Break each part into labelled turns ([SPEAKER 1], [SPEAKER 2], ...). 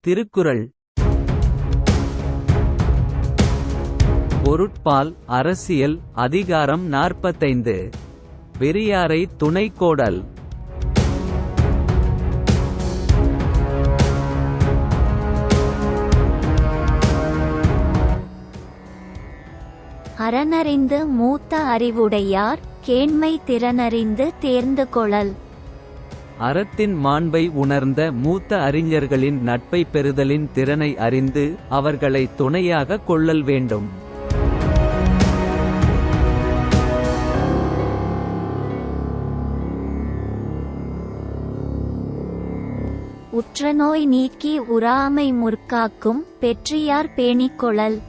[SPEAKER 1] திருக்குறள். பொருட்பால் அரசியல் அதிகாரம் 45. பெரியாரை துணை கோடல்.
[SPEAKER 2] அறனறிந்து மூத்த அறிவுடையார் கேண்மை திறனறிந்து தேர்ந்து கொளல்.
[SPEAKER 1] அறத்தின் மாண்பை உணர்ந்த மூத்த அறிஞர்களின் நட்பை பெறுதலின் திறனை அறிந்து அவர்களை துணையாக கொள்ளல் வேண்டும்.
[SPEAKER 2] உற்றநோய் நீக்கி உறாமை முற்காக்கும் பெற்றியார் பேணிக் கொளல்.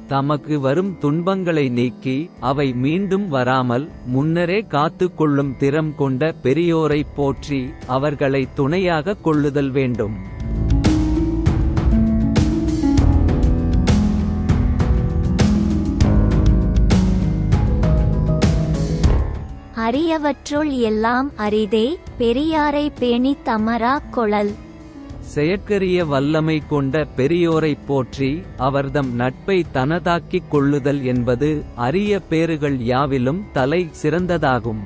[SPEAKER 1] தமக்கு வரும் துன்பங்களை நீக்கி அவை மீண்டும் வராமல் முன்னரே காத்து கொள்ளும் திறம் கொண்ட பெரியோரைப் போற்றி அவர்களை துணையாக கொள்ளுதல் வேண்டும்.
[SPEAKER 2] அரியவற்றுள் எல்லாம் அரிதே பெரியாரை பேணித் தமரா கொளல்.
[SPEAKER 1] செயற்கரிய வல்லமை கொண்ட பெரியோரைப் போற்றி அவர்தம் நட்பை தனதாக்கிக் கொள்ளுதல் என்பது அரிய பேறுகள் யாவிலும் தலை சிறந்ததாகும்.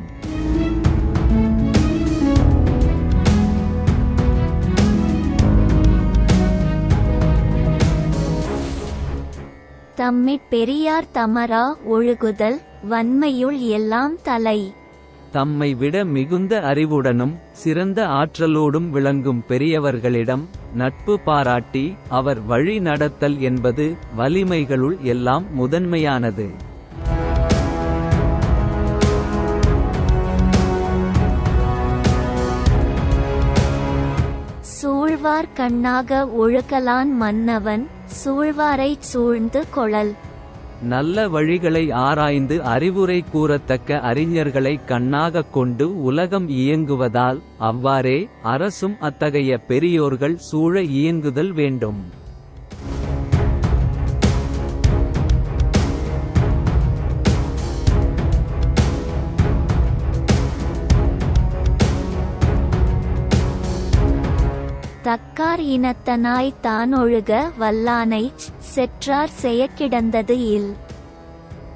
[SPEAKER 2] தம்மிற் பெரியார் தமரா ஒழுகுதல் வன்மையுள் எல்லாம் தலை.
[SPEAKER 1] தம்மை விட மிகுந்த அறிவுடனும் சிறந்த ஆற்றலோடும் விளங்கும் பெரியவர்களிடம் நட்பு பாராட்டி அவர் வழி நடத்தல் என்பது வலிமைகளுள் எல்லாம் முதன்மையானது.
[SPEAKER 2] சூழ்வார் கண்ணாக ஒழுகலான் மன்னவன் சூழ்வாரைச் சூழ்ந்து கொளல்.
[SPEAKER 1] நல்ல வழிகளை ஆராய்ந்து அறிவுரை கூறத்தக்க அறிஞர்களை கண்ணாகக் கொண்டு உலகம் இயங்குவதால் அவ்வாறே அரசும் அத்தகைய பெரியோர்கள் சூழ இயங்குதல் வேண்டும்.
[SPEAKER 2] தக்கார் இனத்தனாய் தானொழுக வல்லானைச் செற்றார் செயக்கிடந்தது இல்.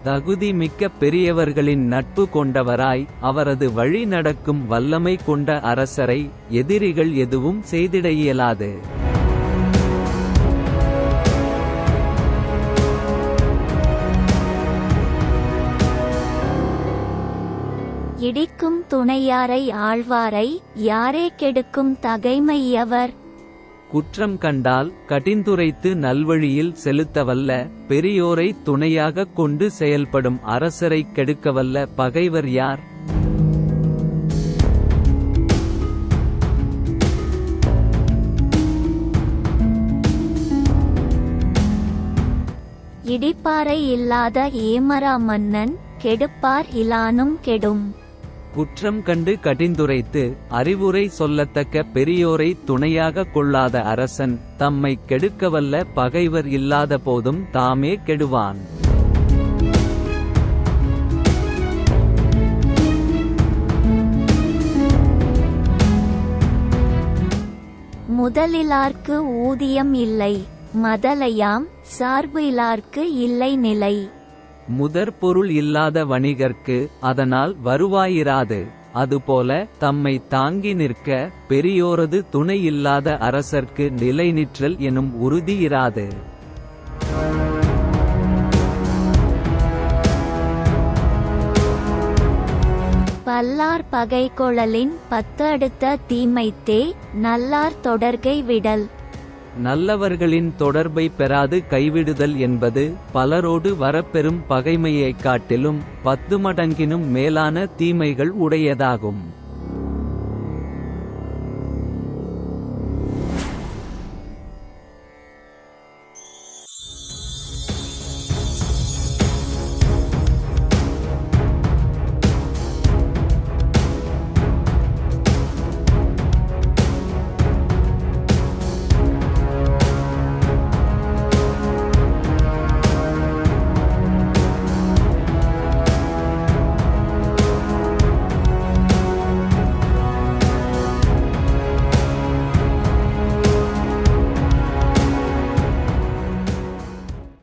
[SPEAKER 1] தகுதி மிக்க பெரியவர்களின் நட்பு கொண்டவராய் அவரது வழி நடக்கும் வல்லமை கொண்ட அரசரை எதிரிகள் எதுவும் செய்திட இயலாது.
[SPEAKER 2] இடிக்கும் துணையாரை ஆழ்வாரை யாரே கெடுக்கும் தகைமையவர்.
[SPEAKER 1] குற்றம் கண்டால் கடிந்துரைத்து நல்வழியில் செலுத்தவல்ல பெரியோரை துணையாகக் கொண்டு செயல்படும் அரசரைக் கெடுக்கவல்ல பகைவர் யார்?
[SPEAKER 2] இடிப்பாரை இல்லாத ஏமரா மன்னன் கெடுப்பார் இலானும் கெடும்.
[SPEAKER 1] குற்றம் கண்டு கடிந்துரைத்து அறிவுரை சொல்லத்தக்க பெரியோரை துணையாக கொள்ளாத அரசன் தம்மை கெடுக்கவல்ல பகைவர் இல்லாத போதும் தாமே கெடுவான்.
[SPEAKER 2] முதலிலார்க்கு ஊதியம் இல்லை மதலையாம் சார்பு இலார்க்கு இல்லை நிலை.
[SPEAKER 1] முதற் பொருள் இல்லாத வணிகர்க்கு அதனால் வருவாயிராது. அதுபோல தம்மை தாங்கி நிற்க பெரியோரது துணை இல்லாத அரசர்க்கு நிலை நிற்றல் எனும் உறுதி இராது.
[SPEAKER 2] பல்லார் பகை கொளலின் 10 அடுத்த தீமைத்தே நல்லார் தொடர்கை விடல்.
[SPEAKER 1] நல்லவர்களின் தொடர்பை பெறாது கைவிடுதல் என்பது பலரோடு வரப்பெறும் பகைமையைக் காட்டிலும் 10 மடங்கினும் மேலான தீமைகள் உடையதாகும்.